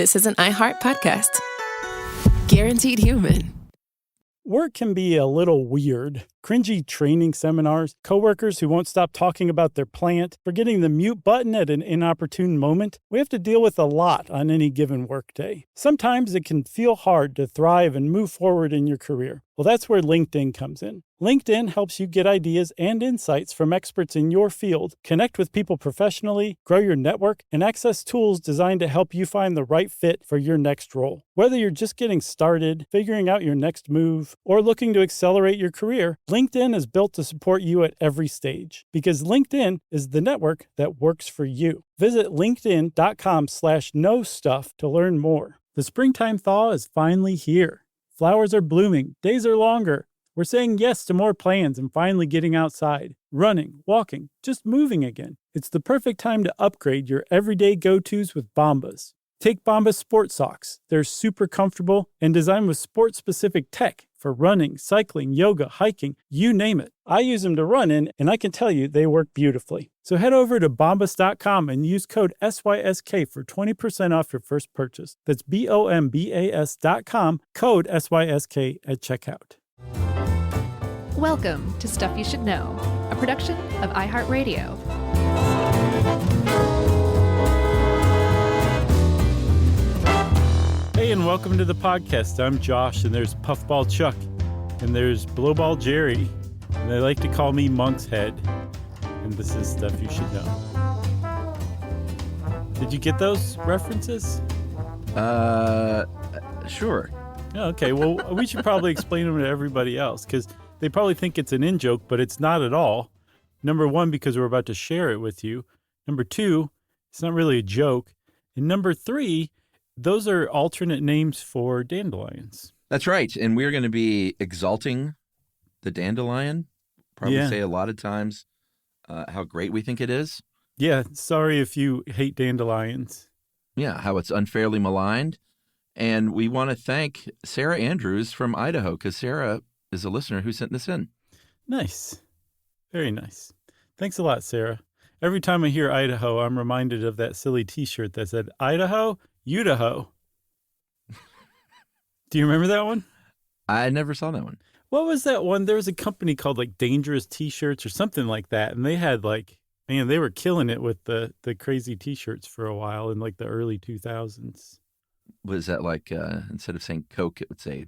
This is an iHeart podcast. Guaranteed human. Work can be a little weird. Cringy training seminars, coworkers who won't stop talking about their plant, forgetting the mute button at an inopportune moment. We have to deal with a lot on any given workday. Sometimes it can feel hard to thrive and move forward in your career. Well, that's where LinkedIn comes in. LinkedIn helps you get ideas and insights from experts in your field, connect with people professionally, grow your network, and access tools designed to help you find the right fit for your next role. Whether you're just getting started, figuring out your next move, or looking to accelerate your career, LinkedIn is built to support you at every stage because LinkedIn is the network that works for you. Visit linkedin.com/knowstuff to learn more. The springtime thaw is finally here. Flowers are blooming, days are longer. We're saying yes to more plans and finally getting outside, running, walking, just moving again. It's the perfect time to upgrade your everyday go-tos with Bombas. Take Bombas sport socks. They're super comfortable and designed with sport-specific tech for running, cycling, yoga, hiking, you name it. I use them to run in, and I can tell you they work beautifully. So head over to bombas.com and use code SYSK for 20% off your first purchase. That's BOMBAS.com, code SYSK at checkout. Welcome to Stuff You Should Know, a production of iHeartRadio. Hey, and welcome to the podcast. I'm Josh, and there's Puffball Chuck, and there's Blowball Jerry, and they like to call me Monk's Head, and this is Stuff You Should Know. Did you get those references? Sure. Oh, okay, well, we should probably explain them to everybody else, because they probably think it's an in-joke, but it's not at all. Number one, because we're about to share it with you. Number two, it's not really a joke. And number three, those are alternate names for dandelions. That's right. And we're going to be exalting the dandelion. Probably say a lot of times how great we think it is. Yeah. Sorry if you hate dandelions. Yeah. How it's unfairly maligned. And we want to thank Sarah Andrews from Idaho because Sarah is a listener who sent this in. Nice. Very nice. Thanks a lot, Sarah. Every time I hear Idaho, I'm reminded of that silly T-shirt that said, Idaho, Udaho. Do you remember that one? I never saw that one. What was that one? There was a company called like Dangerous T-shirts or something like that. And they had like, man, they were killing it with the crazy T-shirts for a while in like the early 2000s. Was that like, instead of saying Coke, it would say,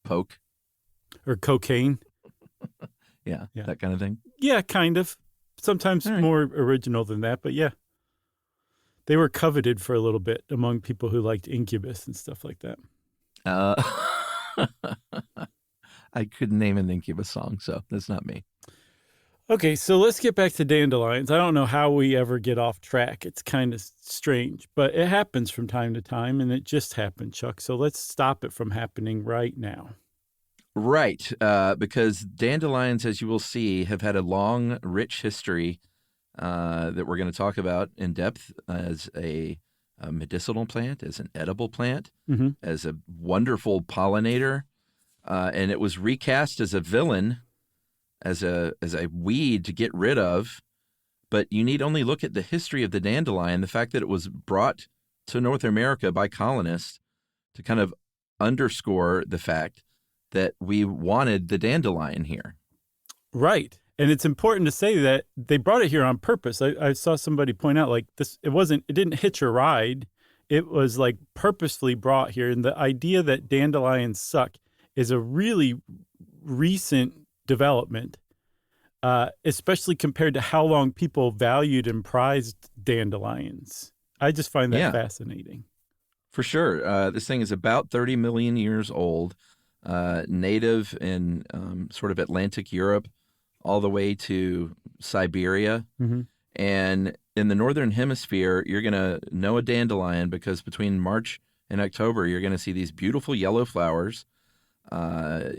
poke? Or cocaine. Yeah, that kind of thing. Yeah, kind of. Sometimes more original than that, but yeah. They were coveted for a little bit among people who liked Incubus and stuff like that. I couldn't name an Incubus song, so that's not me. Okay, so let's get back to dandelions. I don't know how we ever get off track. It's kind of strange, but it happens from time to time, and it just happened, Chuck. So let's stop it from happening right now. Right, because dandelions, as you will see, have had a long, rich history that we're going to talk about in depth as a medicinal plant, as an edible plant, as a wonderful pollinator, and it was recast as a villain, as a weed to get rid of. But you need only look at the history of the dandelion, the fact that it was brought to North America by colonists to kind of underscore the fact that we wanted the dandelion here. Right. And it's important to say that they brought it here on purpose. I saw somebody point out like this, it didn't hitch a ride. It was like purposefully brought here. And the idea that dandelions suck is a really recent development, especially compared to how long people valued and prized dandelions. I just find that fascinating. For sure. This thing is about 30 million years old, native in sort of Atlantic Europe, all the way to Siberia. And in the Northern Hemisphere, you're going to know a dandelion because between March and October, you're going to see these beautiful yellow flowers.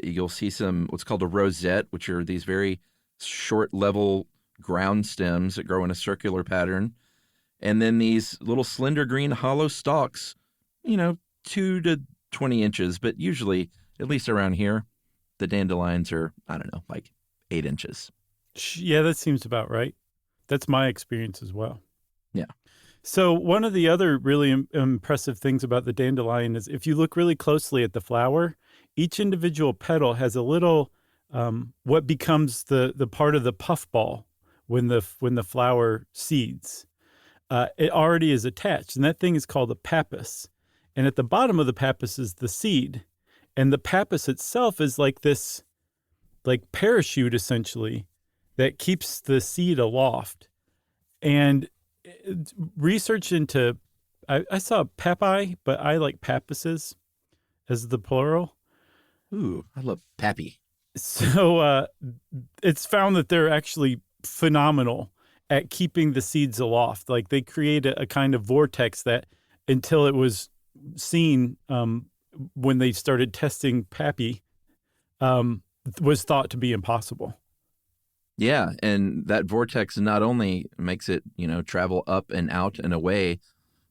You'll see some what's called a rosette, which are these very short, level ground stems that grow in a circular pattern. And then these little slender green hollow stalks, 2 to 20 inches, but usually, at least around here, the dandelions are, like 8 inches. Yeah, that seems about right. That's my experience as well. Yeah. So one of the other really impressive things about the dandelion is if you look really closely at the flower, each individual petal has a little what becomes the part of the puffball when the flower seeds. It already is attached, and that thing is called a pappus. And at the bottom of the pappus is the seed, and the pappus itself is like this, like parachute essentially, that keeps the seed aloft. And research into, I saw papae, but I like pappuses as the plural. Ooh, I love pappy. So it's found that they're actually phenomenal at keeping the seeds aloft. Like they create a kind of vortex that, until it was seen when they started testing pappy, was thought to be impossible. Yeah, and that vortex not only makes it, travel up and out and away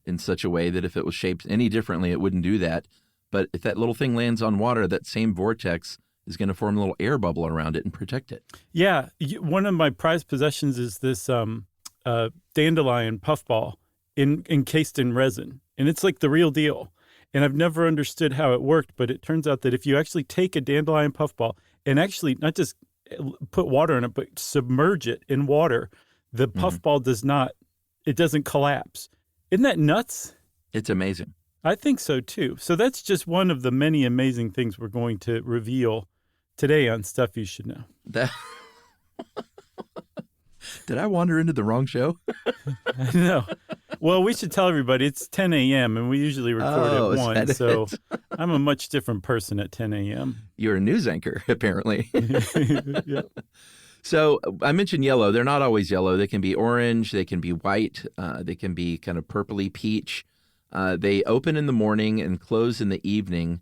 in such a way that if it was shaped any differently, it wouldn't do that. But if that little thing lands on water, that same vortex is going to form a little air bubble around it and protect it. Yeah, one of my prized possessions is this dandelion puffball encased in resin, and it's like the real deal. And I've never understood how it worked, but it turns out that if you actually take a dandelion puffball and actually not just put water in it, but submerge it in water, the puffball doesn't collapse. Isn't that nuts? It's amazing. I think so too. So that's just one of the many amazing things we're going to reveal today on Stuff You Should Know. Did I wander into the wrong show? I know. Well, we should tell everybody it's 10 a.m. and we usually record at 1, so I'm a much different person at 10 a.m. You're a news anchor, apparently. Yep. So I mentioned yellow. They're not always yellow. They can be orange. They can be white. They can be kind of purpley peach. They open in the morning and close in the evening,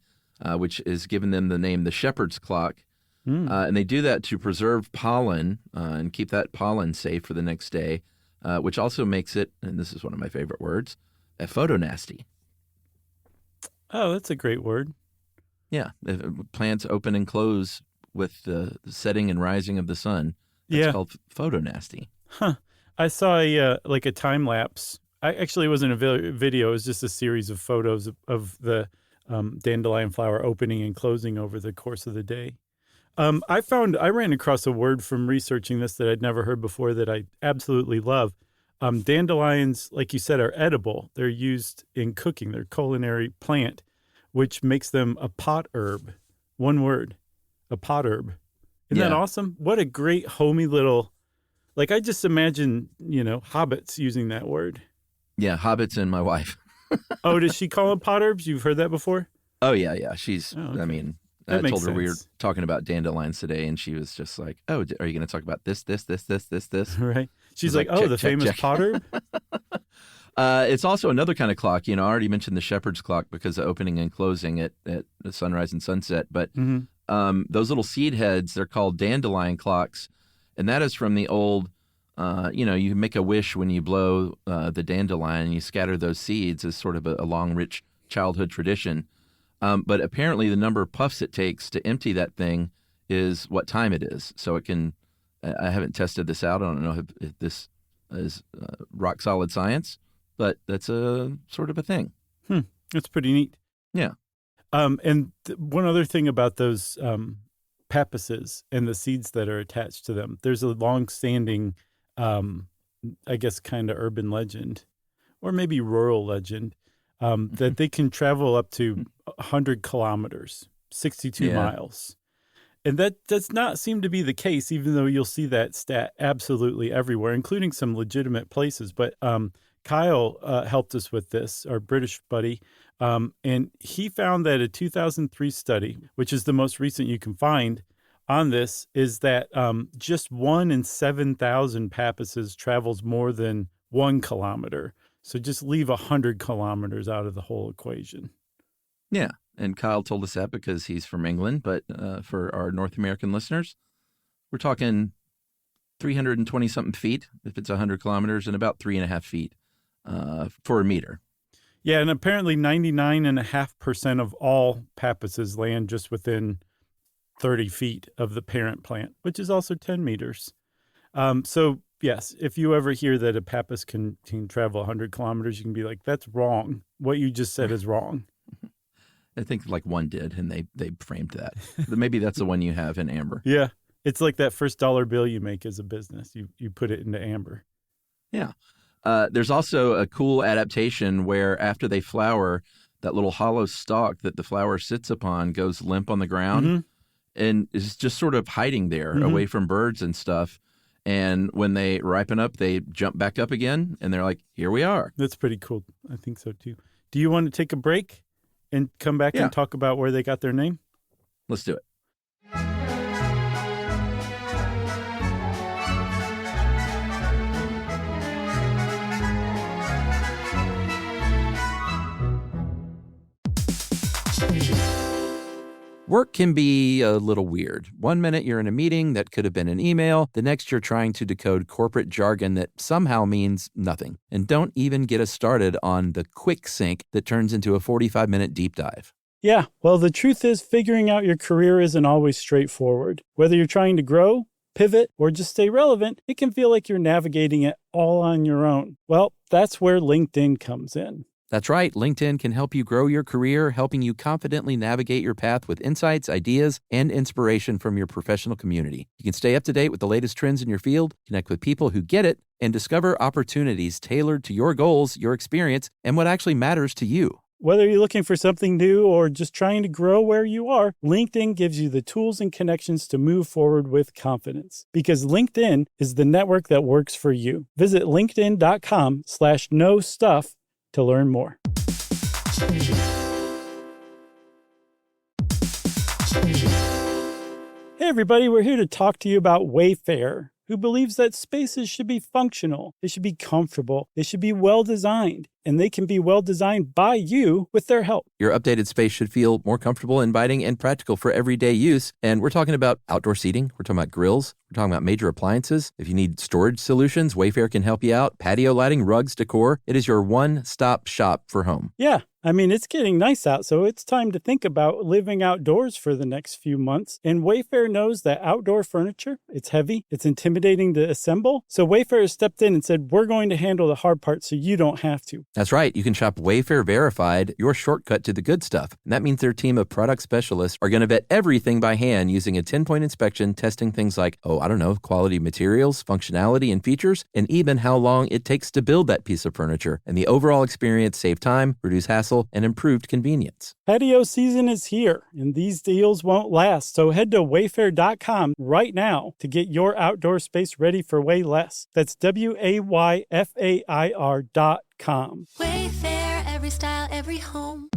which has given them the name the shepherd's clock. And they do that to preserve pollen and keep that pollen safe for the next day, which also makes it, and this is one of my favorite words, a photonasty. Oh, that's a great word. Yeah. Plants open and close with the setting and rising of the sun. It's called photonasty. Huh. I saw a time lapse. It wasn't a video. It was just a series of photos of the dandelion flower opening and closing over the course of the day. I ran across a word from researching this that I'd never heard before that I absolutely love. Dandelions, like you said, are edible. They're used in cooking. They're a culinary plant, which makes them a pot herb. One word, a pot herb. Isn't that awesome? What a great homey little, I just imagine, hobbits using that word. Yeah, hobbits and my wife. Oh, does she call them pot herbs? You've heard that before? Oh, yeah. She's, okay. I told her we were talking about dandelions today, and she was just like, "Oh, are you going to talk about this?" Right. She's like, check, the famous pot herb? It's also another kind of clock. I already mentioned the shepherd's clock because of opening and closing at sunrise and sunset. But those little seed heads, they're called dandelion clocks, and that is from the old. You make a wish when you blow the dandelion, and you scatter those seeds as sort of a long, rich childhood tradition. But apparently the number of puffs it takes to empty that thing is what time it is. So it can, I haven't tested this out. I don't know if this is rock solid science, but that's a sort of a thing. That's pretty neat. Yeah. And one other thing about those pappuses and the seeds that are attached to them, there's a long-standing, I guess, kind of urban legend, or maybe rural legend, that they can travel up to 100 kilometers, 62 miles. And that does not seem to be the case, even though you'll see that stat absolutely everywhere, including some legitimate places. But Kyle helped us with this, our British buddy, and he found that a 2003 study, which is the most recent you can find on this, is that just 1 in 7,000 pappuses travels more than 1 kilometer. So just leave 100 kilometers out of the whole equation. Yeah. And Kyle told us that because he's from England. But for our North American listeners, we're talking 320-something feet if it's 100 kilometers and about 3.5 feet for a meter. Yeah. And apparently 99.5% of all pappuses land just within 30 feet of the parent plant, which is also 10 meters. So Yes, if you ever hear that a pappas can travel 100 kilometers, you can be like, that's wrong. What you just said is wrong. I think like one did, and they framed that. Maybe that's the one you have in amber. Yeah. It's like that first dollar bill you make as a business. You put it into amber. Yeah. There's also a cool adaptation where after they flower, that little hollow stalk that the flower sits upon goes limp on the ground and is just sort of hiding there away from birds and stuff. And when they ripen up, they jump back up again, and they're like, here we are. That's pretty cool. I think so, too. Do you want to take a break and come back and talk about where they got their name? Let's do it. Work can be a little weird. One minute you're in a meeting that could have been an email. The next you're trying to decode corporate jargon that somehow means nothing. And don't even get us started on the quick sync that turns into a 45-minute deep dive. Yeah, well, the truth is figuring out your career isn't always straightforward. Whether you're trying to grow, pivot, or just stay relevant, it can feel like you're navigating it all on your own. Well, that's where LinkedIn comes in. That's right. LinkedIn can help you grow your career, helping you confidently navigate your path with insights, ideas, and inspiration from your professional community. You can stay up to date with the latest trends in your field, connect with people who get it, and discover opportunities tailored to your goals, your experience, and what actually matters to you. Whether you're looking for something new or just trying to grow where you are, LinkedIn gives you the tools and connections to move forward with confidence. Because LinkedIn is the network that works for you. Visit linkedin.com/knowstuff to learn more. Hey everybody, we're here to talk to you about Wayfair, who believes that spaces should be functional, they should be comfortable, they should be well designed, and they can be well designed by you with their help. Your updated space should feel more comfortable, inviting, and practical for everyday use. And we're talking about outdoor seating. We're talking about grills. We're talking about major appliances. If you need storage solutions, Wayfair can help you out. Patio lighting, rugs, decor. It is your one-stop shop for home. Yeah. I mean, it's getting nice out, so it's time to think about living outdoors for the next few months. And Wayfair knows that outdoor furniture, it's heavy, it's intimidating to assemble. So Wayfair has stepped in and said, we're going to handle the hard part so you don't have to. That's right. You can shop Wayfair Verified, your shortcut to the good stuff. And that means their team of product specialists are going to vet everything by hand using a 10-point inspection, testing things like, quality materials, functionality, and features, and even how long it takes to build that piece of furniture. And the overall experience save time, reduce hassle, and improved convenience. Patio season is here, and these deals won't last. So head to wayfair.com right now to get your outdoor space ready for way less. That's WAYFAIR.com. Wayfair, every style, every home.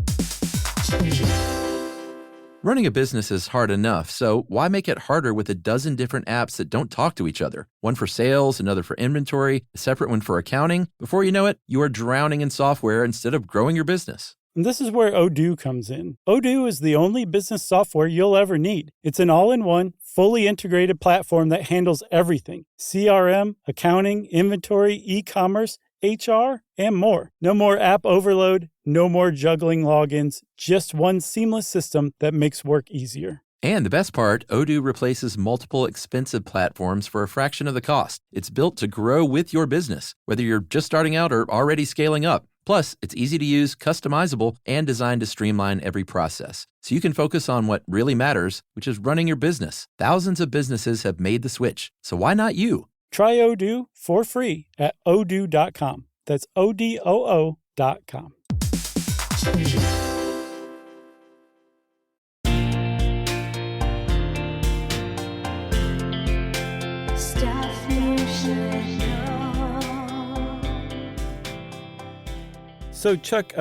Running a business is hard enough, so why make it harder with a dozen different apps that don't talk to each other? One for sales, another for inventory, a separate one for accounting. Before you know it, you are drowning in software instead of growing your business. And this is where Odoo comes in. Odoo is the only business software you'll ever need. It's an all-in-one, fully integrated platform that handles everything: CRM, accounting, inventory, e-commerce, HR, and more. No more app overload, no more juggling logins, just one seamless system that makes work easier. And the best part, Odoo replaces multiple expensive platforms for a fraction of the cost. It's built to grow with your business, whether you're just starting out or already scaling up. Plus, it's easy to use, customizable, and designed to streamline every process. So you can focus on what really matters, which is running your business. Thousands of businesses have made the switch. So why not you? Try Odoo for free at odoo.com. That's ODOO.com. So, Chuck,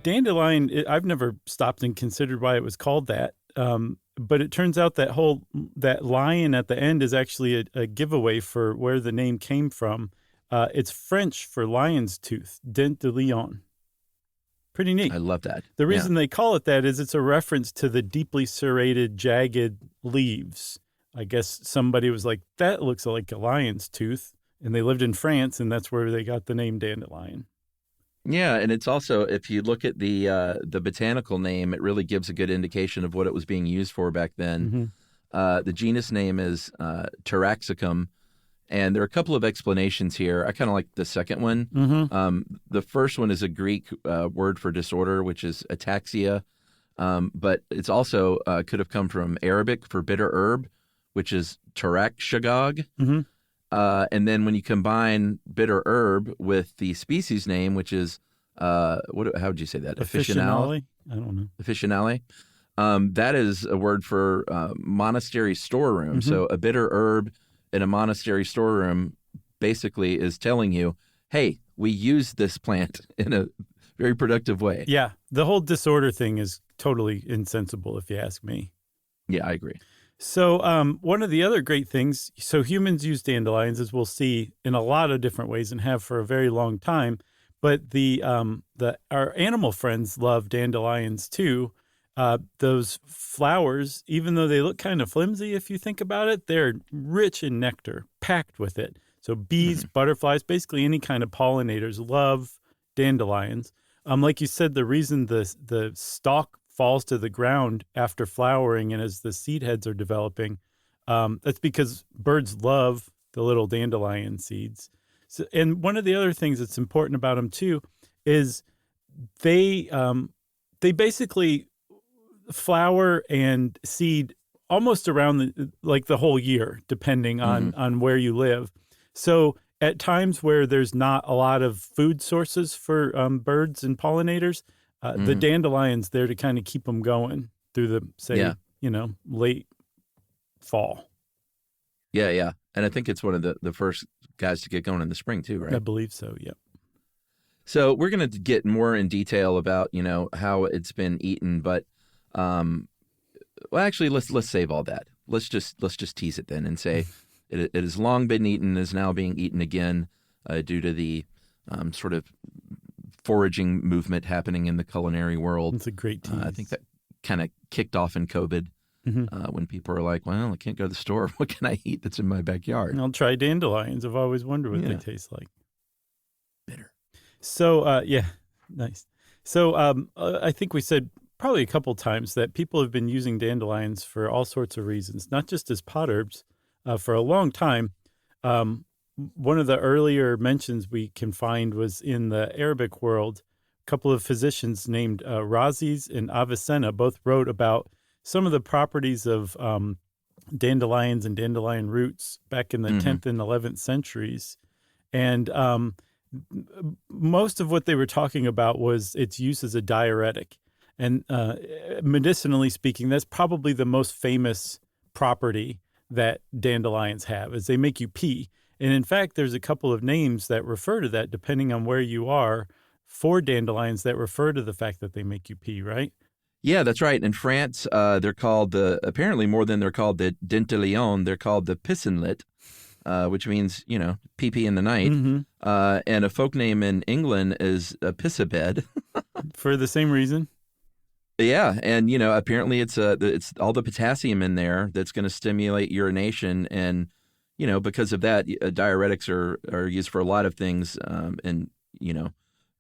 dandelion, I've never stopped and considered why it was called that. But it turns out that lion at the end is actually a giveaway for where the name came from. It's French for lion's tooth, dent de lion. Pretty neat. I love that. The reason they call it that is it's a reference to the deeply serrated, jagged leaves. I guess somebody was like, that looks like a lion's tooth. And they lived in France, and that's where they got the name dandelion. Yeah, and it's also, if you look at the botanical name, it really gives a good indication of what it was being used for back then. The genus name is Taraxacum, And there are a couple of explanations here. I kind of like the second one. The first one is a Greek word for disorder, which is ataxia. But it's also could have come from Arabic for bitter herb, which is tarak shagog. And then when you combine bitter herb with the species name, which is, how would you say that? Officinale? I don't know. Officinale. That is a word for monastery storeroom. So a bitter herb in a monastery storeroom basically is telling you, hey, we use this plant in a very productive way. Yeah. The whole disorder thing is totally insensible, if you ask me. Yeah, I agree. So one of the other great things, so humans use dandelions, as we'll see, in a lot of different ways and have for a very long time. But our animal friends love dandelions too. Those flowers, even though they look kind of flimsy, if you think about it, they're rich in nectar, packed with it. So bees, butterflies, basically any kind of pollinators love dandelions. Like you said, the reason the stalk falls to the ground after flowering and as the seed heads are developing, that's because birds love the little dandelion seeds. So, and one of the other things that's important about them too is they basically flower and seed almost around the whole year, depending on where you live. So at times where there's not a lot of food sources for birds and pollinators, the dandelion's there to kind of keep them going through the, late fall. Yeah. And I think it's one of the first guys to get going in the spring too, right? I believe so, yeah. So we're going to get more in detail about, how it's been eaten, but actually let's save all that. Let's just tease it then and say it has long been eaten, is now being eaten again due to the sort of foraging movement happening in the culinary world. It's a great tease. I think that kind of kicked off in COVID when people are like, well, I can't go to the store. What can I eat that's in my backyard? I'll try dandelions. I've always wondered what they taste like. Bitter. So, nice. So I think we said probably a couple times that people have been using dandelions for all sorts of reasons, not just as pot herbs, for a long time. One of the earlier mentions we can find was in the Arabic world. A couple of physicians named Rhazes and Avicenna both wrote about some of the properties of dandelions and dandelion roots back in the 10th and 11th centuries. And most of what they were talking about was its use as a diuretic. And medicinally speaking, that's probably the most famous property that dandelions have, is they make you pee. And in fact, there's a couple of names that refer to that, depending on where you are, for dandelions that refer to the fact that they make you pee, right? Yeah, that's right. In France, they're called apparently more than they're called the Dandelion, they're called the pissenlit, which means, pee-pee in the night. And a folk name in England is a piss-a-bed. For the same reason? Yeah, and apparently it's all the potassium in there that's going to stimulate urination, and because of that, diuretics are used for a lot of things, and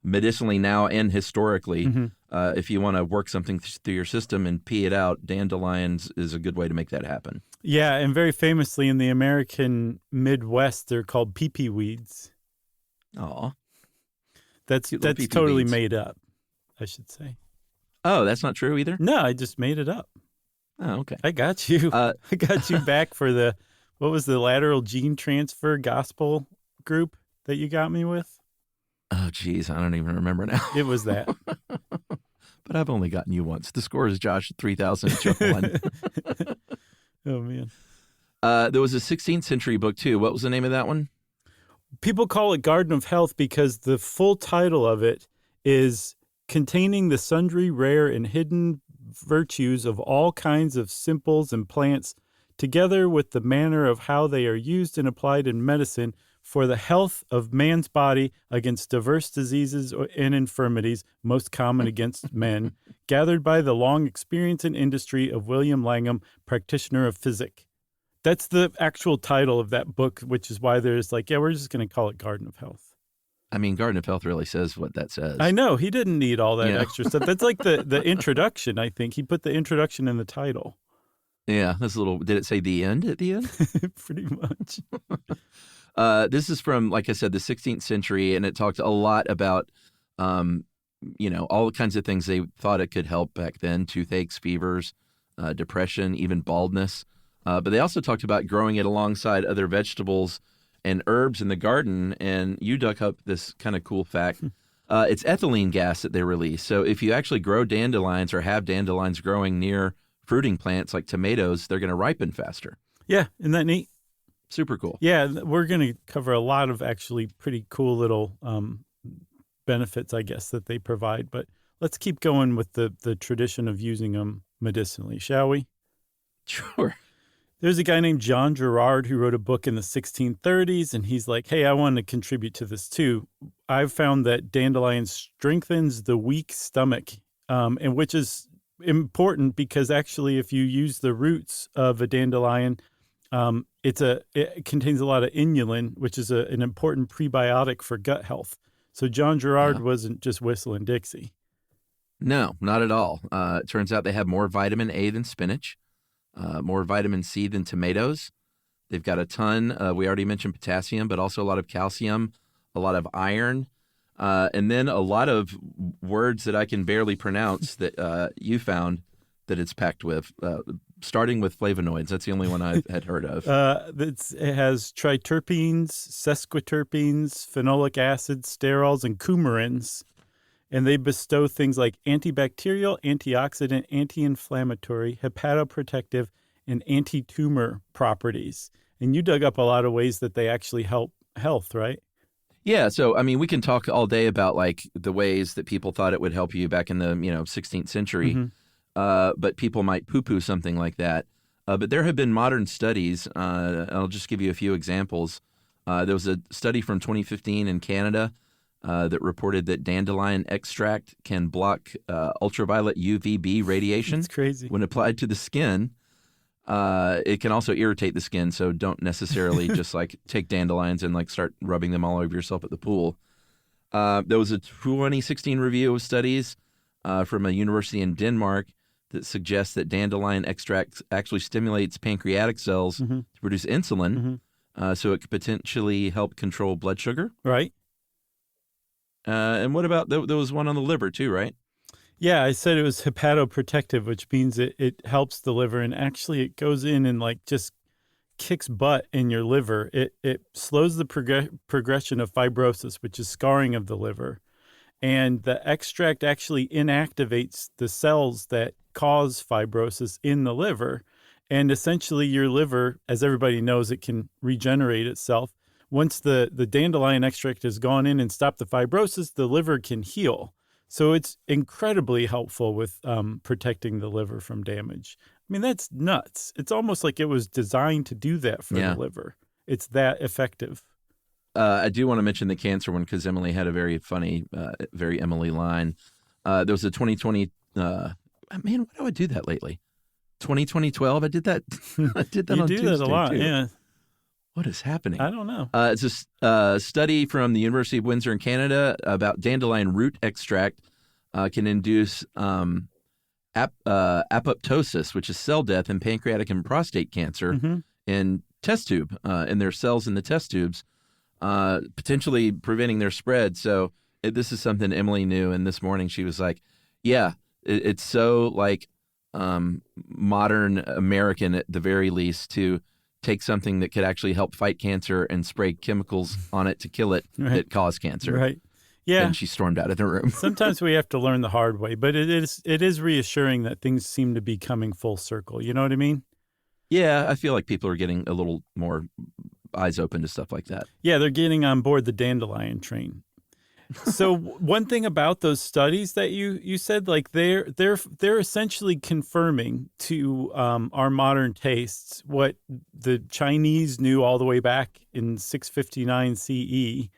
medicinally now and historically. If you want to work something through your system and pee it out, dandelions is a good way to make that happen. Yeah, and very famously in the American Midwest, they're called pee-pee weeds. Aw. That's totally made up, I should say. Oh, that's not true either? No, I just made it up. Oh, okay. I got you. I got you back for what was the lateral gene transfer gospel group that you got me with? Oh, geez, I don't even remember now. It was that. But I've only gotten you once. The score is Josh 3,001. Oh, man. There was a 16th century book, too. What was the name of that one? People call it Garden of Health because the full title of it is Containing the Sundry Rare and Hidden Virtues of All Kinds of Simples and Plants, together with the manner of how they are used and applied in medicine for the health of man's body against diverse diseases and infirmities most common against men, gathered by the long experience and industry of William Langham, practitioner of physic. That's the actual title of that book, which is why there's we're just going to call it Garden of Health. I mean, Garden of Health really says what that says. I know. He didn't need all that extra stuff. That's like the introduction, I think. He put the introduction in the title. Yeah, that's a little. Did it say the end at the end? Pretty much. This is from, like I said, the 16th century, and it talked a lot about, all kinds of things they thought it could help back then: toothaches, fevers, depression, even baldness. But they also talked about growing it alongside other vegetables and herbs in the garden. And you dug up this kind of cool fact. It's ethylene gas that they release. So if you actually grow dandelions or have dandelions growing near fruiting plants like tomatoes, they're going to ripen faster. Yeah, isn't that neat? Super cool. Yeah, we're going to cover a lot of actually pretty cool little benefits, I guess, that they provide. But let's keep going with the tradition of using them medicinally, shall we? Sure. There's a guy named John Gerard who wrote a book in the 1630s, and he's like, hey, I want to contribute to this too. I've found that dandelion strengthens the weak stomach, and which is important because actually if you use the roots of a dandelion, it contains a lot of inulin, which is an important prebiotic for gut health. So John Gerard wasn't just whistling Dixie. No, not at all. It turns out they have more vitamin A than spinach, more vitamin C than tomatoes. They've got a ton. We already mentioned potassium, but also a lot of calcium, a lot of iron, and then a lot of words that I can barely pronounce that you found that it's packed with, starting with flavonoids. That's the only one I had heard of. It has triterpenes, sesquiterpenes, phenolic acids, sterols, and coumarins. And they bestow things like antibacterial, antioxidant, anti-inflammatory, hepatoprotective, and anti-tumor properties. And you dug up a lot of ways that they actually help health, right? Yeah, so I mean, we can talk all day about like the ways that people thought it would help you back in the 16th century, but people might poo-poo something like that. But there have been modern studies. I'll just give you a few examples. There was a study from 2015 in Canada that reported that dandelion extract can block ultraviolet UVB radiation. That's crazy. When applied to the skin. It can also irritate the skin, so don't necessarily just like take dandelions and like start rubbing them all over yourself at the pool. There was a 2016 review of studies from a university in Denmark that suggests that dandelion extract actually stimulates pancreatic cells to produce insulin, so it could potentially help control blood sugar. Right. And what about, there was one on the liver too, right? Yeah, I said it was hepatoprotective, which means it helps the liver, and actually it goes in and like just kicks butt in your liver. It slows the progression of fibrosis, which is scarring of the liver. And the extract actually inactivates the cells that cause fibrosis in the liver. And essentially your liver, as everybody knows, it can regenerate itself. Once the dandelion extract has gone in and stopped the fibrosis, the liver can heal. So it's incredibly helpful with protecting the liver from damage. I mean, that's nuts. It's almost like it was designed to do that for the liver. It's that effective. I do want to mention the cancer one because Emily had a very funny, very Emily line. There was a 2020, man, why do I do that lately? 2012, I did that. I did that you on do Tuesday that a lot, too. yeah. What is happening? I don't know. It's a study from the University of Windsor in Canada about dandelion root extract can induce apoptosis, which is cell death in pancreatic and prostate cancer in test tube, in their cells in the test tubes, potentially preventing their spread. So this is something Emily knew, and this morning she was like, yeah, it's so like modern American at the very least to take something that could actually help fight cancer and spray chemicals on it to kill it that cause cancer. Right. Yeah. And she stormed out of the room. Sometimes we have to learn the hard way, but it is reassuring that things seem to be coming full circle. You know what I mean? Yeah, I feel like people are getting a little more eyes open to stuff like that. Yeah, they're getting on board the dandelion train. So one thing about those studies that you said, like they're essentially confirming to our modern tastes what the Chinese knew all the way back in 659 CE.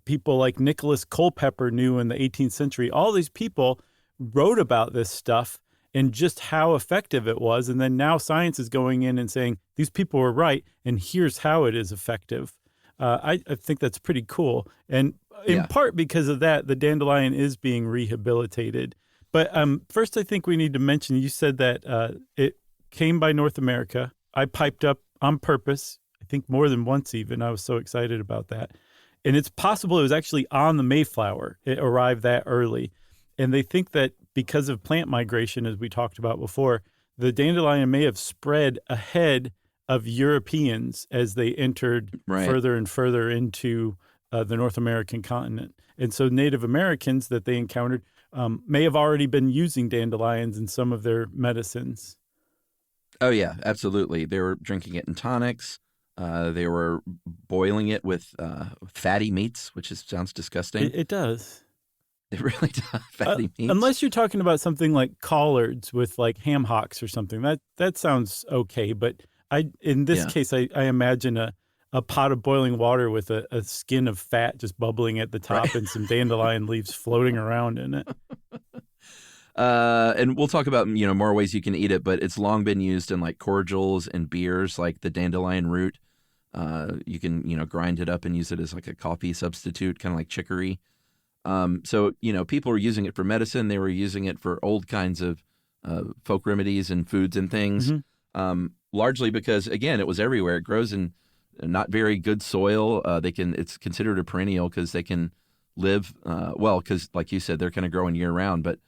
People like Nicholas Culpeper knew in the 18th century. All these people wrote about this stuff and just how effective it was. And then now science is going in and saying these people were right, and here's how it is effective. I think that's pretty cool. And in part because of that, the dandelion is being rehabilitated. But first, I think we need to mention, you said that it came by North America. I piped up on purpose. I think more than once even. I was so excited about that. And it's possible it was actually on the Mayflower. It arrived that early. And they think that because of plant migration, as we talked about before, the dandelion may have spread ahead of Europeans as they entered further and further into the North American continent. And so Native Americans that they encountered may have already been using dandelions in some of their medicines. Oh, yeah, absolutely. They were drinking it in tonics. They were boiling it with fatty meats, which sounds disgusting. It does. It really does. Fatty meats. Unless you're talking about something like collards with like ham hocks or something. That sounds okay. But in this case, I imagine a pot of boiling water with a skin of fat just bubbling at the top and some dandelion leaves floating around in it. And we'll talk about, more ways you can eat it, but it's long been used in like cordials and beers, like the dandelion root. You can, grind it up and use it as like a coffee substitute, kind of like chicory. So, people were using it for medicine. They were using it for old kinds of folk remedies and foods and things, largely because, again, it was everywhere. It grows in not very good soil. It's considered a perennial because they can live, because like you said, they're kind of growing year round, but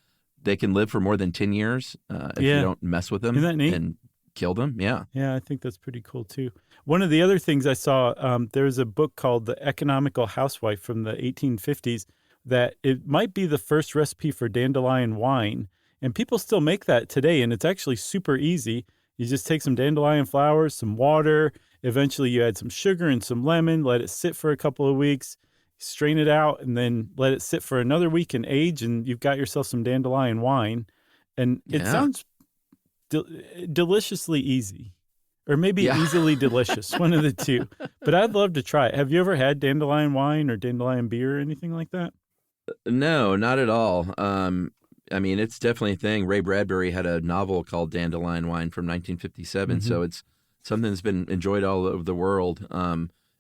they can live for more than 10 years if you don't mess with them. Isn't that neat? And kill them. Yeah. Yeah, I think that's pretty cool too. One of the other things I saw, there's a book called The Economical Housewife from the 1850s that it might be the first recipe for dandelion wine. And people still make that today, and it's actually super easy. You just take some dandelion flowers, some water. Eventually, you add some sugar and some lemon, let it sit for a couple of weeks, strain it out, and then let it sit for another week and age, and you've got yourself some dandelion wine. And it sounds deliciously easy, or maybe easily delicious, one of the two. But I'd love to try it. Have you ever had dandelion wine or dandelion beer or anything like that? No, not at all. It's definitely a thing. Ray Bradbury had a novel called Dandelion Wine from 1957, so it's something that's been enjoyed all over the world.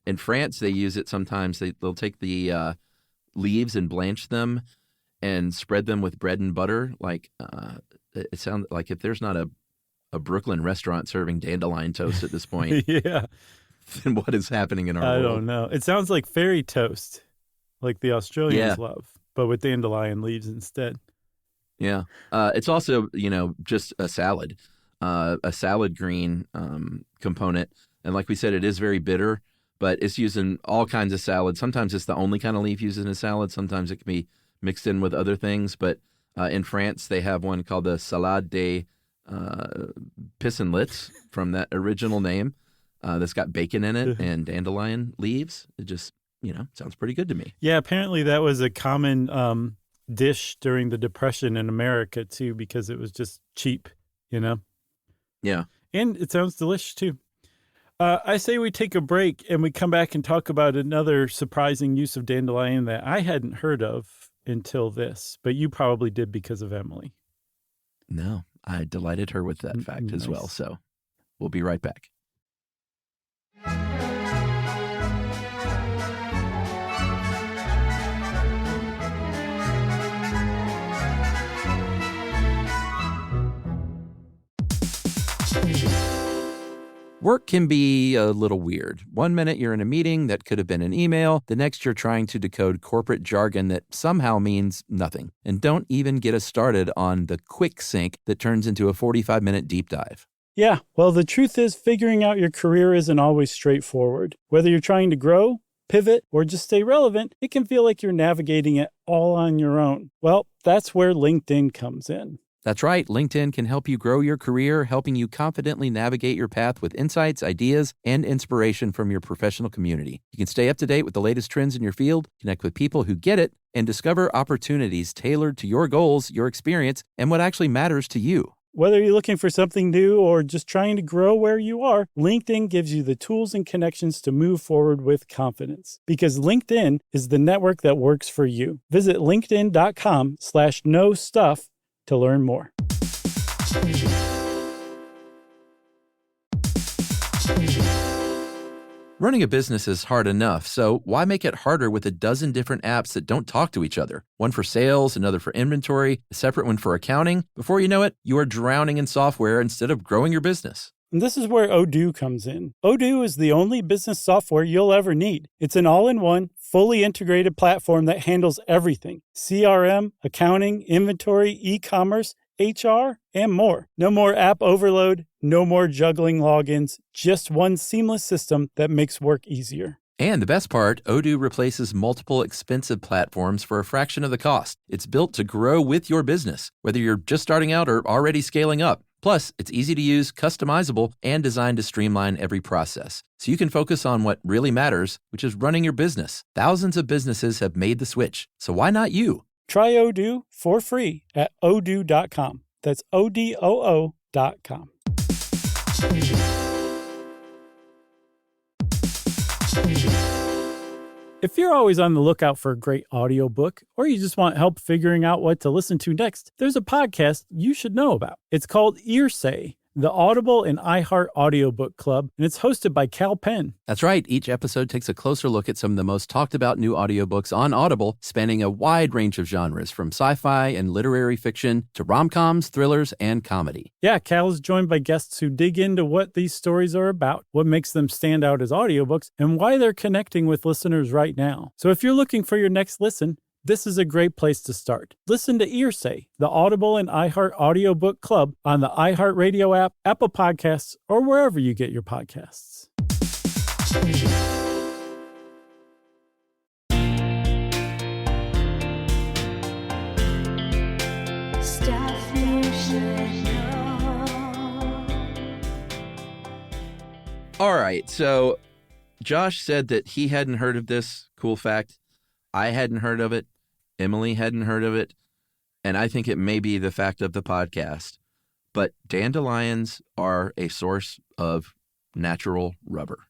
In France, they use it sometimes. They'll take the leaves and blanch them and spread them with bread and butter. Like it sounds like if there's not a Brooklyn restaurant serving dandelion toast at this point, then what is happening in our world? I don't know. It sounds like fairy toast, like the Australians love, but with dandelion leaves instead. Yeah. It's also, just a salad green component. And like we said, it is very bitter, but it's used in all kinds of salads. Sometimes it's the only kind of leaf used in a salad. Sometimes it can be mixed in with other things. But in France, they have one called the salade de pissenlits from that original name that's got bacon in it and dandelion leaves. It just, sounds pretty good to me. Yeah, apparently that was a common dish during the Depression in America, too, because it was just cheap, Yeah. And it sounds delicious, too. I say we take a break and we come back and talk about another surprising use of dandelion that I hadn't heard of until this, but you probably did because of Emily. No, I delighted her with that fact as well. So we'll be right back. Work can be a little weird. One minute you're in a meeting that could have been an email. The next you're trying to decode corporate jargon that somehow means nothing. And don't even get us started on the quick sync that turns into a 45-minute deep dive. Yeah, well, the truth is figuring out your career isn't always straightforward. Whether you're trying to grow, pivot, or just stay relevant, it can feel like you're navigating it all on your own. Well, that's where LinkedIn comes in. That's right. LinkedIn can help you grow your career, helping you confidently navigate your path with insights, ideas, and inspiration from your professional community. You can stay up to date with the latest trends in your field, connect with people who get it, and discover opportunities tailored to your goals, your experience, and what actually matters to you. Whether you're looking for something new or just trying to grow where you are, LinkedIn gives you the tools and connections to move forward with confidence. Because LinkedIn is the network that works for you. Visit linkedin.com/knowstuff to learn more. Running a business is hard enough, so why make it harder with a dozen different apps that don't talk to each other? One for sales, another for inventory, a separate one for accounting. Before you know it, you are drowning in software instead of growing your business. And this is where Odoo comes in. Odoo is the only business software you'll ever need. It's an all-in-one, fully integrated platform that handles everything: CRM, accounting, inventory, e-commerce, HR, and more. No more app overload, no more juggling logins, just one seamless system that makes work easier. And the best part, Odoo replaces multiple expensive platforms for a fraction of the cost. It's built to grow with your business, whether you're just starting out or already scaling up. Plus, it's easy to use, customizable, and designed to streamline every process, so you can focus on what really matters, which is running your business. Thousands of businesses have made the switch, so why not you? Try Odoo for free at odoo.com. That's ODOO.com. If you're always on the lookout for a great audiobook, or you just want help figuring out what to listen to next, there's a podcast you should know about. It's called Earsay, the Audible and iHeart Audiobook Club, and it's hosted by Cal Penn. That's right. Each episode takes a closer look at some of the most talked about new audiobooks on Audible, spanning a wide range of genres, from sci-fi and literary fiction to rom-coms, thrillers, and comedy. Yeah, Cal is joined by guests who dig into what these stories are about, what makes them stand out as audiobooks, and why they're connecting with listeners right now. So if you're looking for your next listen, this is a great place to start. Listen to Earsay, the Audible and iHeart Audiobook Club, on the iHeartRadio app, Apple Podcasts, or wherever you get your podcasts. Stuff you should know. All right, so Josh said that he hadn't heard of this cool fact. I hadn't heard of it. Emily hadn't heard of it. And I think it may be the fact of the podcast. But dandelions are a source of natural rubber.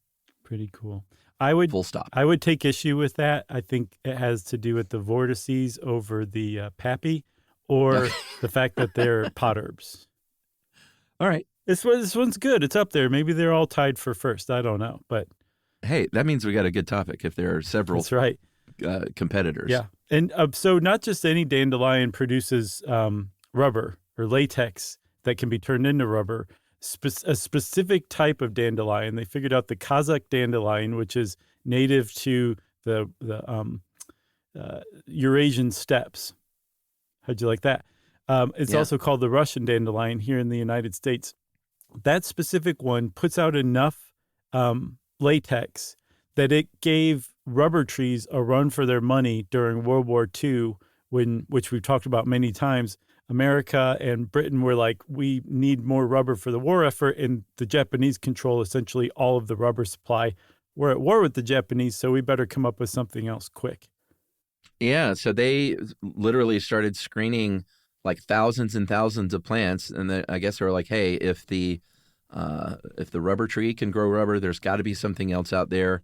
Pretty cool. I would Full stop. I would take issue with that. I think it has to do with the vortices over the pappy, or the fact that they're pot herbs. All right. This one's good. It's up there. Maybe they're all tied for first. I don't know. But Hey, that means we got a good topic if there are several that's right. Competitors. Yeah. And so not just any dandelion produces rubber or latex that can be turned into rubber. A specific type of dandelion. They figured out the Kazakh dandelion, which is native to the Eurasian steppes. How'd you like that? It's also called the Russian dandelion here in the United States. That specific one puts out enough latex that it gave rubber trees a run for their money during World War II, which we've talked about many times. America and Britain were like, we need more rubber for the war effort, and the Japanese control essentially all of the rubber supply. We're at war with the Japanese, so we better come up with something else quick. Yeah, so they literally started screening like thousands and thousands of plants, and then I guess they were like, hey, if the rubber tree can grow rubber, there's got to be something else out there.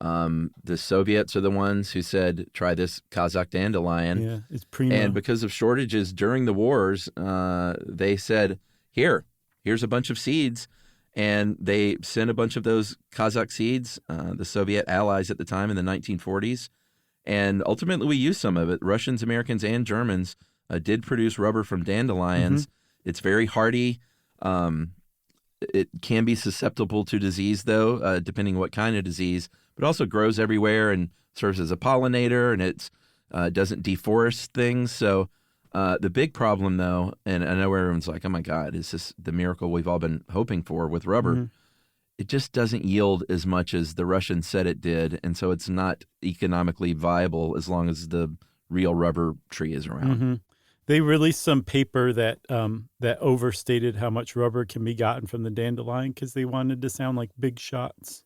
The Soviets are the ones who said, try this Kazakh dandelion. Yeah, it's primo. And because of shortages during the wars, they said, here's a bunch of seeds. And they sent a bunch of those Kazakh seeds, the Soviet allies at the time in the 1940s. And ultimately, we used some of it. Russians, Americans, and Germans did produce rubber from dandelions. Mm-hmm. It's very hardy. It can be susceptible to disease, though, depending what kind of disease. But also grows everywhere and serves as a pollinator, and it doesn't deforest things. So the big problem, though, and I know everyone's like, oh, my God, is this the miracle we've all been hoping for with rubber? Mm-hmm. It just doesn't yield as much as the Russians said it did, and so it's not economically viable as long as the real rubber tree is around. Mm-hmm. They released some paper that overstated how much rubber can be gotten from the dandelion because they wanted to sound like big shots.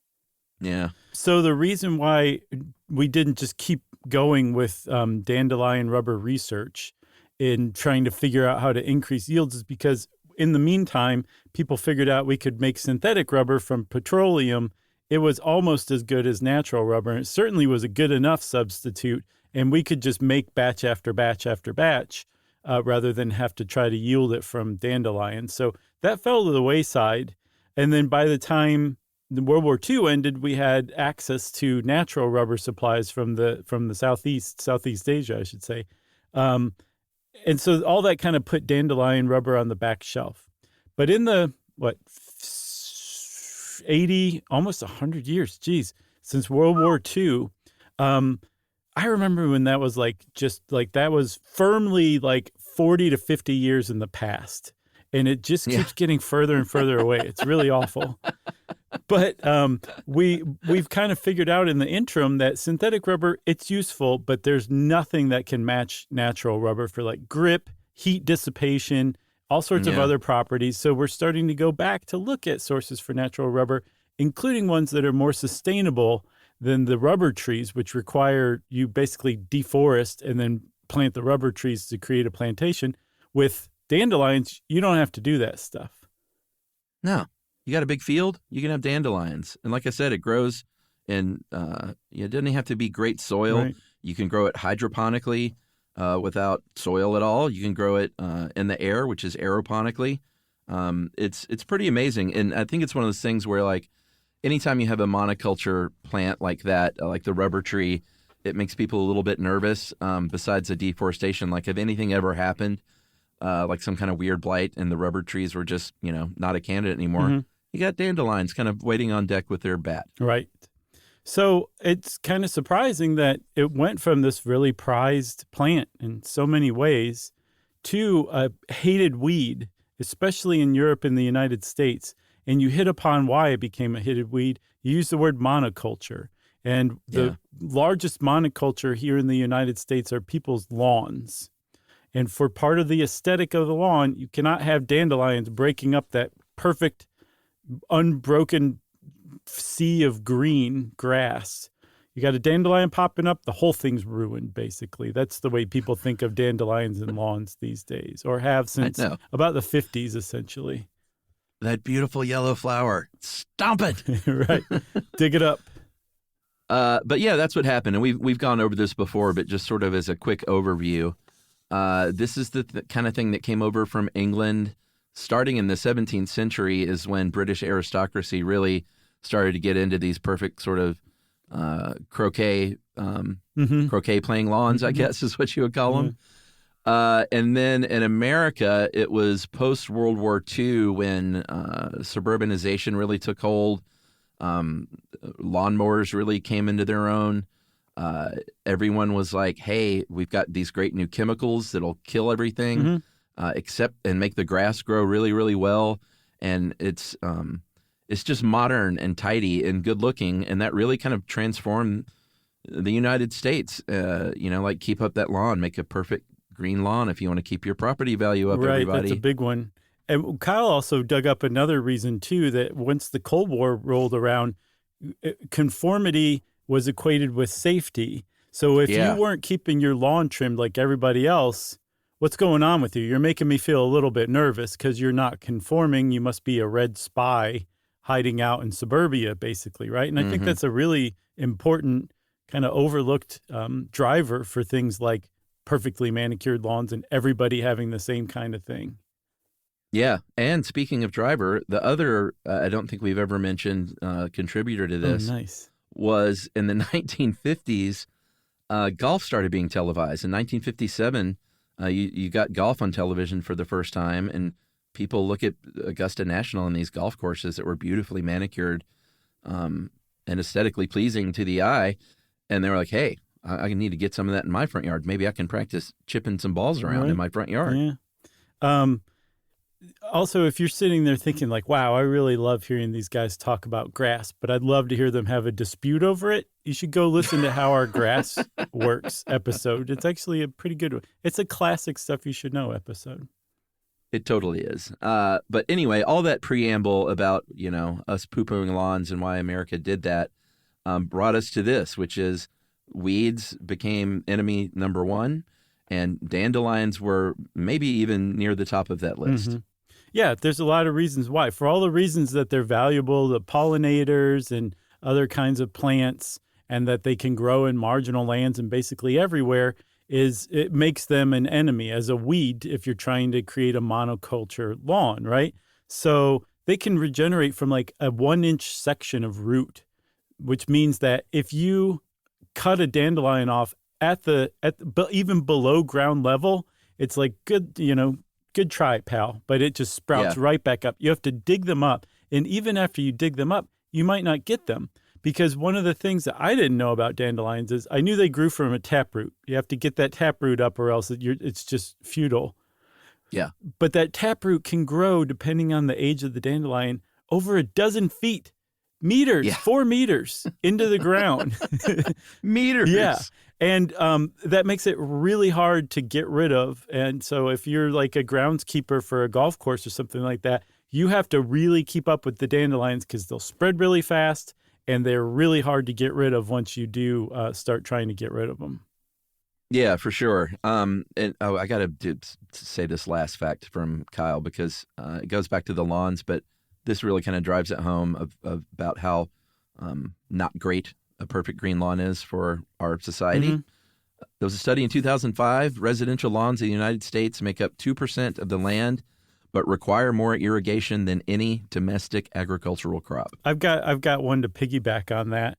Yeah. So the reason why we didn't just keep going with dandelion rubber research in trying to figure out how to increase yields is because in the meantime, people figured out we could make synthetic rubber from petroleum. It was almost as good as natural rubber, and it certainly was a good enough substitute, and we could just make batch after batch after batch rather than have to try to yield it from dandelions. So that fell to the wayside, and then by the time the World War II ended, we had access to natural rubber supplies from the Southeast Asia, I should say. And so all that kind of put dandelion rubber on the back shelf. But in the, 80, almost 100 years, geez, since World War II. I remember when that was that was firmly like 40 to 50 years in the past. And it just keeps getting further and further away. It's really awful. But we've kind of figured out in the interim that synthetic rubber, it's useful, but there's nothing that can match natural rubber for like grip, heat dissipation, all sorts of other properties. So we're starting to go back to look at sources for natural rubber, including ones that are more sustainable than the rubber trees, which require you basically deforest and then plant the rubber trees to create a plantation. With dandelions, you don't have to do that stuff. No. You got a big field, you can have dandelions. And like I said, it grows in, it doesn't have to be great soil. Right. You can grow it hydroponically without soil at all. You can grow it in the air, which is aeroponically. It's pretty amazing. And I think it's one of those things where, like, anytime you have a monoculture plant like that, like the rubber tree, it makes people a little bit nervous. Besides the deforestation, like if anything ever happened, like some kind of weird blight and the rubber trees were just, not a candidate anymore, you got dandelions kind of waiting on deck with their bat. Right. So it's kind of surprising that it went from this really prized plant in so many ways to a hated weed, especially in Europe and the United States. And you hit upon why it became a hated weed. You use the word monoculture. And the largest monoculture here in the United States are people's lawns. And for part of the aesthetic of the lawn, you cannot have dandelions breaking up that perfect, unbroken sea of green grass. You got a dandelion popping up, the whole thing's ruined, basically. That's the way people think of dandelions and lawns these days, or have since about the 50s, essentially. That beautiful yellow flower. Stomp it. Right. Dig it up. But yeah, that's what happened. And we've gone over this before, but just sort of as a quick overview. This is the kind of thing that came over from England. Starting in the 17th century is when British aristocracy really started to get into these perfect sort of croquet playing lawns, I guess is what you would call them. And then in America, it was post-World War II when suburbanization really took hold. Lawnmowers really came into their own. Everyone was like, hey, we've got these great new chemicals that'll kill everything, and make the grass grow really, really well. And it's just modern and tidy and good looking. And that really kind of transformed the United States. Like keep up that lawn, make a perfect green lawn if you want to keep your property value up, right, everybody. That's a big one. And Kyle also dug up another reason, too, that once the Cold War rolled around, conformity was equated with safety. So if you weren't keeping your lawn trimmed like everybody else, what's going on with you? You're making me feel a little bit nervous because you're not conforming. You must be a red spy hiding out in suburbia, basically, right? And I think that's a really important kind of overlooked driver for things like perfectly manicured lawns and everybody having the same kind of thing. Yeah. And speaking of driver, the other, I don't think we've ever mentioned contributor to this was in the 1950s, golf started being televised. In 1957, you got golf on television for the first time, and people look at Augusta National and these golf courses that were beautifully manicured and aesthetically pleasing to the eye. And they were like, hey, I need to get some of that in my front yard. Maybe I can practice chipping some balls around in my front yard. Yeah. Also, if you're sitting there thinking like, wow, I really love hearing these guys talk about grass, but I'd love to hear them have a dispute over it, you should go listen to How Our Grass Works episode. It's actually a pretty good one. It's a classic Stuff You Should Know episode. It totally is. But anyway, all that preamble about, us poo-pooing lawns and why America did that brought us to this, which is weeds became enemy number one, and dandelions were maybe even near the top of that list. Yeah, there's a lot of reasons why. For all the reasons that they're valuable, the pollinators and other kinds of plants, and that they can grow in marginal lands and basically everywhere, it makes them an enemy as a weed if you're trying to create a monoculture lawn, right? So they can regenerate from like a 1-inch section of root, which means that if you cut a dandelion off but even below ground level, it's like good try, pal. But it just sprouts right back up. You have to dig them up. And even after you dig them up, you might not get them. Because one of the things that I didn't know about dandelions is I knew they grew from a taproot. You have to get that taproot up or else it's just futile. Yeah. But that taproot can grow, depending on the age of the dandelion, over 12 feet, meters, 4 meters into the ground. Meters. Yeah. And that makes it really hard to get rid of. And so if you're like a groundskeeper for a golf course or something like that, you have to really keep up with the dandelions because they'll spread really fast. And they're really hard to get rid of once you do start trying to get rid of them. Yeah, for sure. And I got to say this last fact from Kyle because it goes back to the lawns, but this really kind of drives it home about how not great a perfect green lawn is for our society. Mm-hmm. There was a study in 2005. Residential lawns in the United States make up 2% of the land, but require more irrigation than any domestic agricultural crop. I've got one to piggyback on that.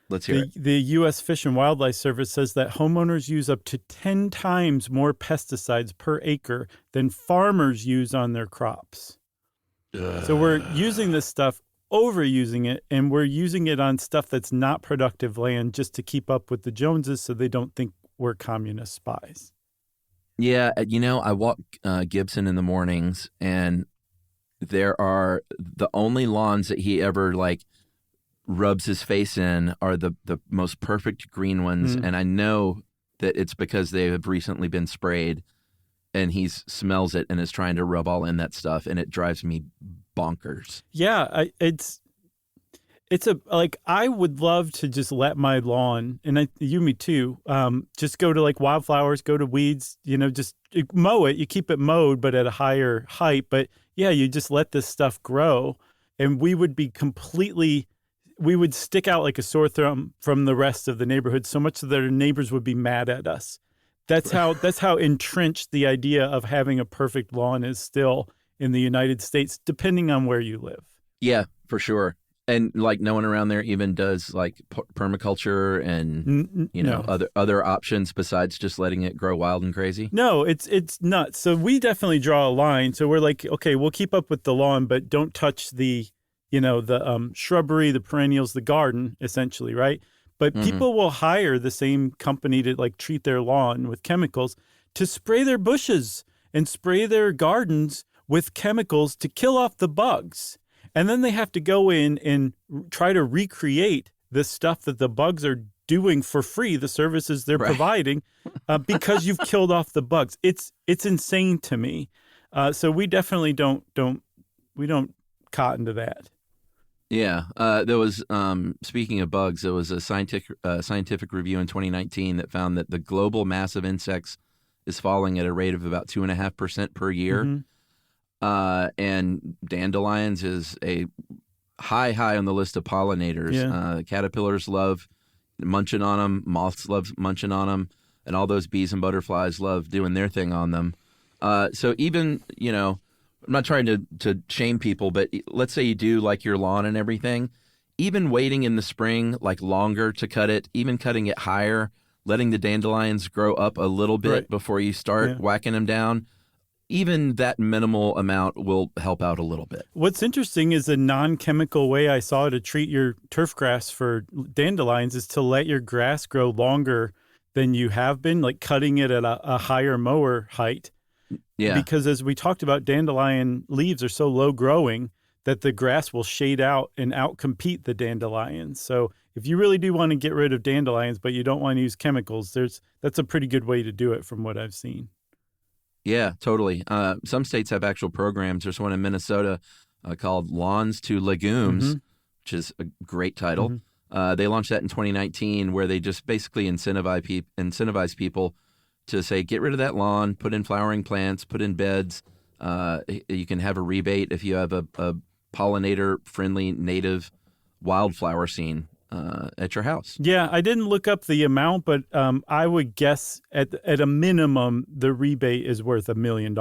Let's hear it. The U.S. Fish and Wildlife Service says that homeowners use up to 10 times more pesticides per acre than farmers use on their crops. So we're using this stuff, overusing it, and we're using it on stuff that's not productive land just to keep up with the Joneses so they don't think we're communist spies. Yeah, I walk Gibson in the mornings, and there are the only lawns that he ever rubs his face in are the most perfect green ones, and I know that it's because they have recently been sprayed, and he smells it and is trying to rub all in that stuff, and it drives me bonkers. Yeah, I would love to just let my lawn, and me too, just go to wildflowers, go to weeds, just mow it. You keep it mowed, but at a higher height. But yeah, you just let this stuff grow, and we would stick out like a sore thumb from the rest of the neighborhood so much that our neighbors would be mad at us. That's how entrenched the idea of having a perfect lawn is still in the United States, depending on where you live. Yeah, for sure. And no one around there even does permaculture and other options besides just letting it grow wild and crazy. No, it's nuts. So we definitely draw a line. So we're like, okay, we'll keep up with the lawn, but don't touch the shrubbery, the perennials, the garden, essentially, right? But people will hire the same company to treat their lawn with chemicals to spray their bushes and spray their gardens with chemicals to kill off the bugs. And then they have to go in and try to recreate the stuff that the bugs are doing for free, the services they're providing, because you've killed off the bugs. It's insane to me. So we definitely don't cotton to that. Yeah, there was, speaking of bugs, there was a scientific review in 2019 that found that the global mass of insects is falling at a rate of about 2.5% per year. And dandelions is a high on the list of pollinators. Yeah. Caterpillars love munching on them, moths love munching on them, and all those bees and butterflies love doing their thing on them. So even, I'm not trying to shame people, but let's say you do like your lawn and everything, even waiting in the spring, longer to cut it, even cutting it higher, letting the dandelions grow up a little bit before you start whacking them down. Even that minimal amount will help out a little bit. What's interesting is a non-chemical way I saw to treat your turf grass for dandelions is to let your grass grow longer than you have been, cutting it at a higher mower height. Yeah. Because as we talked about, dandelion leaves are so low growing that the grass will shade out and outcompete the dandelions. So if you really do want to get rid of dandelions, but you don't want to use chemicals, that's a pretty good way to do it from what I've seen. Yeah, totally. Some states have actual programs. There's one in Minnesota called Lawns to Legumes, which is a great title. They launched that in 2019 where they just basically incentivize people to say, get rid of that lawn, put in flowering plants, put in beds. You can have a rebate if you have a pollinator-friendly native wildflower scene at your house. Yeah, I didn't look up the amount, but I would guess at a minimum, the rebate is worth $1 million.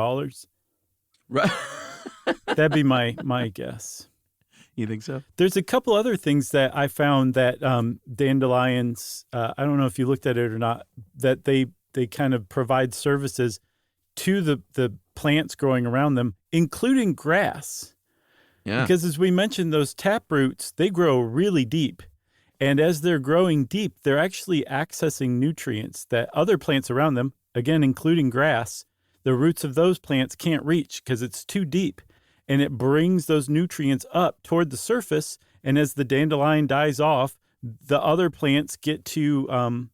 Right. That'd be my guess. You think so? There's a couple other things that I found that dandelions, I don't know if you looked at it or not, that they kind of provide services to the plants growing around them, including grass. Yeah. Because as we mentioned, those tap roots, they grow really deep. And as they're growing deep, they're actually accessing nutrients that other plants around them, again, including grass, the roots of those plants can't reach because it's too deep. And it brings those nutrients up toward the surface. And as the dandelion dies off, the other plants get to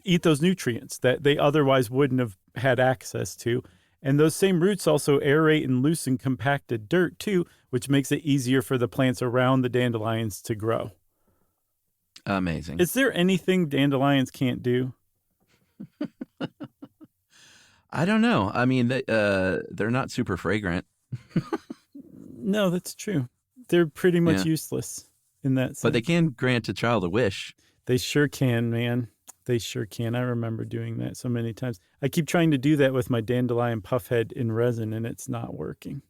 eat those nutrients that they otherwise wouldn't have had access to. And those same roots also aerate and loosen compacted dirt too, which makes it easier for the plants around the dandelions to grow. Amazing. Is there anything dandelions can't do? I don't know. I mean, they're not super fragrant. No, that's true. They're pretty much Yeah. useless in that sense. But they can grant a child a wish. They sure can, man. They sure can. I remember doing that so many times. I keep trying to do that with my dandelion puffhead in resin, and it's not working.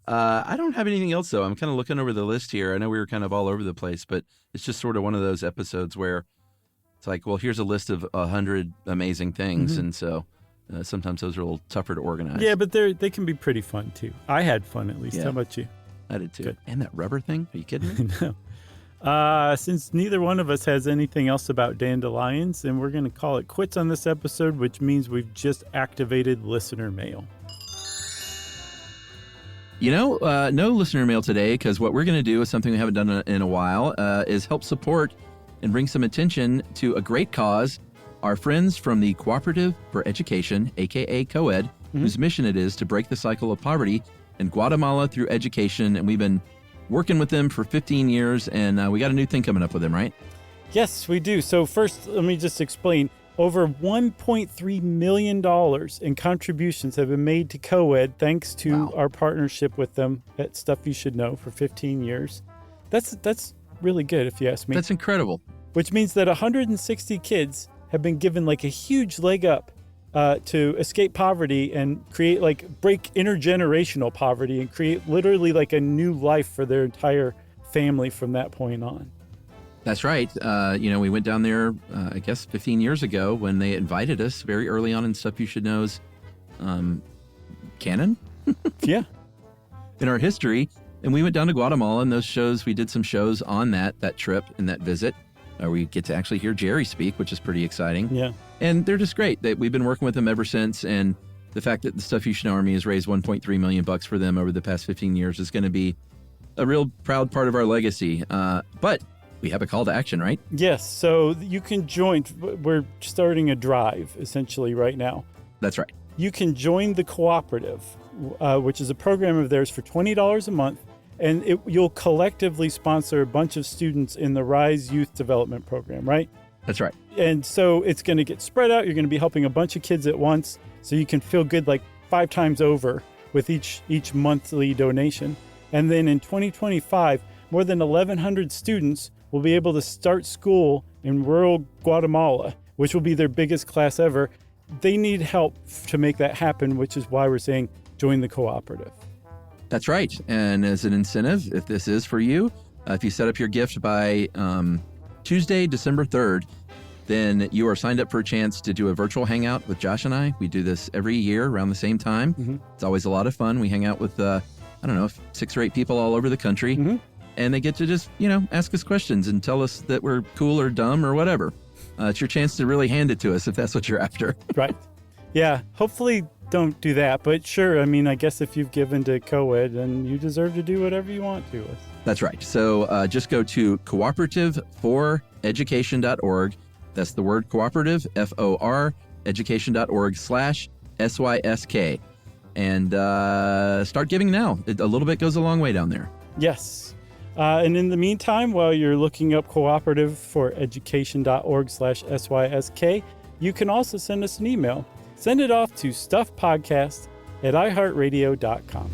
I don't have anything else, though. I'm kind of looking over the list here. I know we were kind of all over the place, but it's just sort of one of those episodes where it's like, well, here's a list of 100 amazing things. Mm-hmm. And so sometimes those are a little tougher to organize. Yeah, but they can be pretty fun, too. I had fun, at least. Yeah. How about you? I did, too. Good. And that rubber thing? Are you kidding me? No. Since neither one of us has anything else about dandelions, and we're going to call it quits on this episode, which means we've just activated listener mail. You know, no listener mail today, because what we're going to do is something we haven't done in a while, is help support and bring some attention to a great cause. Our friends from the Cooperative for Education, aka COED, whose mission it is to break the cycle of poverty in Guatemala through education. And we've been working with them for 15 years, and we got a new thing coming up with them, right? Yes, we do. So first, let me just explain. Over $1.3 million in contributions have been made to COED thanks to our partnership with them at Stuff You Should Know for 15 years. That's really good, if you ask me. That's incredible. Which means that 160 kids have been given like a huge leg up to escape poverty and break intergenerational poverty and create literally like a new life for their entire family from that point on. That's right. We went down there, I guess, 15 years ago when they invited us very early on in Stuff You Should Know's canon. Yeah. In our history. And we went down to Guatemala, and those shows, we did some shows on that trip and that visit. We get to actually hear Jerry speak, which is pretty exciting. Yeah. And they're just great. We've been working with them ever since. And the fact that the Stuff You Should Know Army has raised $1.3 million for them over the past 15 years is going to be a real proud part of our legacy. But we have a call to action, right? Yes. So you can join. We're starting a drive essentially right now. That's right. You can join the cooperative, which is a program of theirs for $20 a month. And you'll collectively sponsor a bunch of students in the RISE Youth Development Program, right? That's right. And so it's going to get spread out. You're going to be helping a bunch of kids at once. So you can feel good like 5 times over with each monthly donation. And then in 2025, more than 1,100 students will be able to start school in rural Guatemala, which will be their biggest class ever. They need help to make that happen, which is why we're saying join the cooperative. That's right. And as an incentive, if this is for you, if you set up your gift by Tuesday, December 3rd, then you are signed up for a chance to do a virtual hangout with Josh and I. We do this every year around the same time. Mm-hmm. It's always a lot of fun. We hang out with, 6 or 8 people all over the country. Mm-hmm. And they get to just, ask us questions and tell us that we're cool or dumb or whatever. It's your chance to really hand it to us if that's what you're after. Right. Yeah. Hopefully don't do that. But sure, I guess if you've given to COED, then you deserve to do whatever you want to us. That's right. So just go to cooperativeforeducation.org. That's the word cooperative, FOR, education.org/SYSK. And start giving now. A little bit goes a long way down there. Yes. And in the meantime, while you're looking up cooperativeforeducation.org/SYSK, you can also send us an email. Send it off to stuffpodcast@iheartradio.com.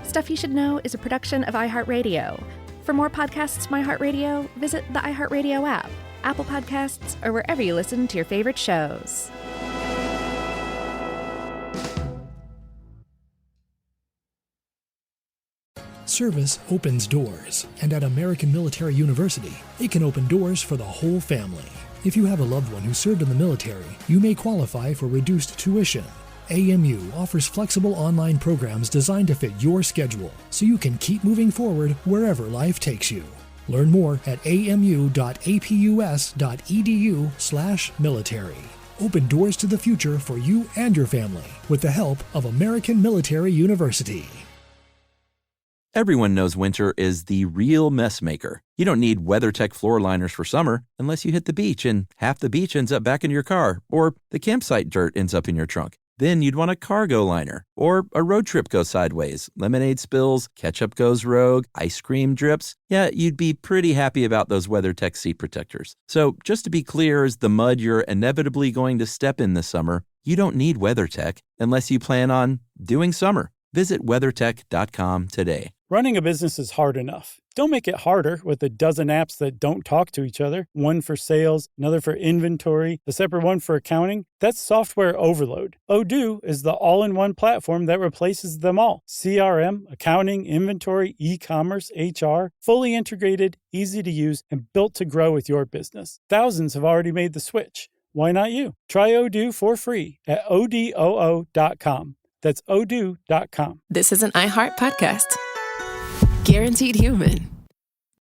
Stuff You Should Know is a production of iHeartRadio. For more podcasts from iHeartRadio, visit the iHeartRadio app, Apple Podcasts, or wherever you listen to your favorite shows. Service opens doors, and at American Military University, it can open doors for the whole family. If you have a loved one who served in the military, you may qualify for reduced tuition. AMU offers flexible online programs designed to fit your schedule, so you can keep moving forward wherever life takes you. Learn more at amu.apus.edu/military. Open doors to the future for you and your family with the help of American Military University. Everyone knows winter is the real mess maker. You don't need WeatherTech floor liners for summer unless you hit the beach and half the beach ends up back in your car, or the campsite dirt ends up in your trunk. Then you'd want a cargo liner, or a road trip goes sideways, lemonade spills, ketchup goes rogue, ice cream drips. Yeah, you'd be pretty happy about those WeatherTech seat protectors. So just to be clear, as the mud you're inevitably going to step in this summer, you don't need WeatherTech unless you plan on doing summer. Visit WeatherTech.com today. Running a business is hard enough. Don't make it harder with a dozen apps that don't talk to each other. One for sales, another for inventory, a separate one for accounting. That's software overload. Odoo is the all-in-one platform that replaces them all. CRM, accounting, inventory, e-commerce, HR, fully integrated, easy to use, and built to grow with your business. Thousands have already made the switch. Why not you? Try Odoo for free at odoo.com. That's odoo.com. This is an iHeart podcast. Guaranteed Human.